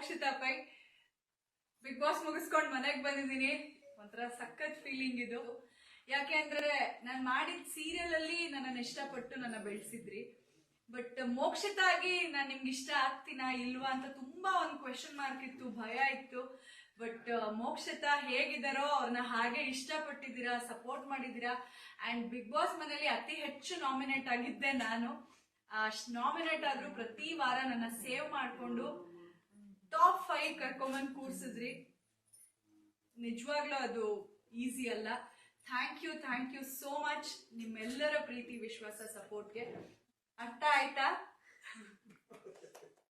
Mokshitha pi. Big boss ಮುಗಿಸ್ಕೊಂಡು ಮನೆಗೆ ಬಂದಿದ್ದೀನಿ. ಒಂಥರ ಸಖತ್ ಫೀಲಿಂಗ್ ಇದು. ಯಾಕೆ ಅಂದ್ರೆ ನಾನು ಮಾಡಿದ ಸೀರಿಯಲ್ ಅಲ್ಲಿ ನನ್ನನ್ನು ಇಷ್ಟಪಟ್ಟು ನನ್ನ ಬೆಳೆಸಿದ್ರಿ. ಬಟ್ ಮೋಕ್ಷಿತಾ ಆಗಿ ನಾನು ನಿಮ್ಗೆ ಇಷ್ಟ ಆಗ್ತೀನಾ ಇಲ್ವಾ ಅಂತ ತುಂಬಾ ಒಂದು ಕ್ವೆಶನ್ ಮಾರ್ಕ್ ಇತ್ತು, ಭಯ ಇತ್ತು. ಬಟ್ ಮೋಕ್ಷಿತಾ ಹೇಗಿದ್ದಾರೋ ಅವ್ರನ್ನ ಹಾಗೆ ಇಷ್ಟಪಟ್ಟಿದ್ದೀರಾ, ಸಪೋರ್ಟ್ ಮಾಡಿದ್ದೀರಾ. ಅಂಡ್ ಬಿಗ್ ಬಾಸ್ ಮನೇಲಿ ಅತಿ ಹೆಚ್ಚು ನಾಮಿನೇಟ್ ಆಗಿದ್ದೆ ನಾನು. ನಾಮಿನೇಟ್ ಆದ್ರೂ ಪ್ರತಿ ವಾರ ನನ್ನ ಸೇವ್ ಮಾಡ್ಕೊಂಡು ಟಾಪ್ 5 ಕರ್ಕೊಂಬಂದ್ ಕೂರ್ಸಿದ್ರಿ. ನಿಜವಾಗ್ಲೂ ಅದು ಈಸಿ ಅಲ್ಲ. ಥ್ಯಾಂಕ್ ಯು ಸೋ ಮಚ್ ನಿಮ್ಮೆಲ್ಲರ ಪ್ರೀತಿ, ವಿಶ್ವಾಸ, ಸಪೋರ್ಟ್ಗೆ. ಅರ್ಥ ಆಯ್ತಾ?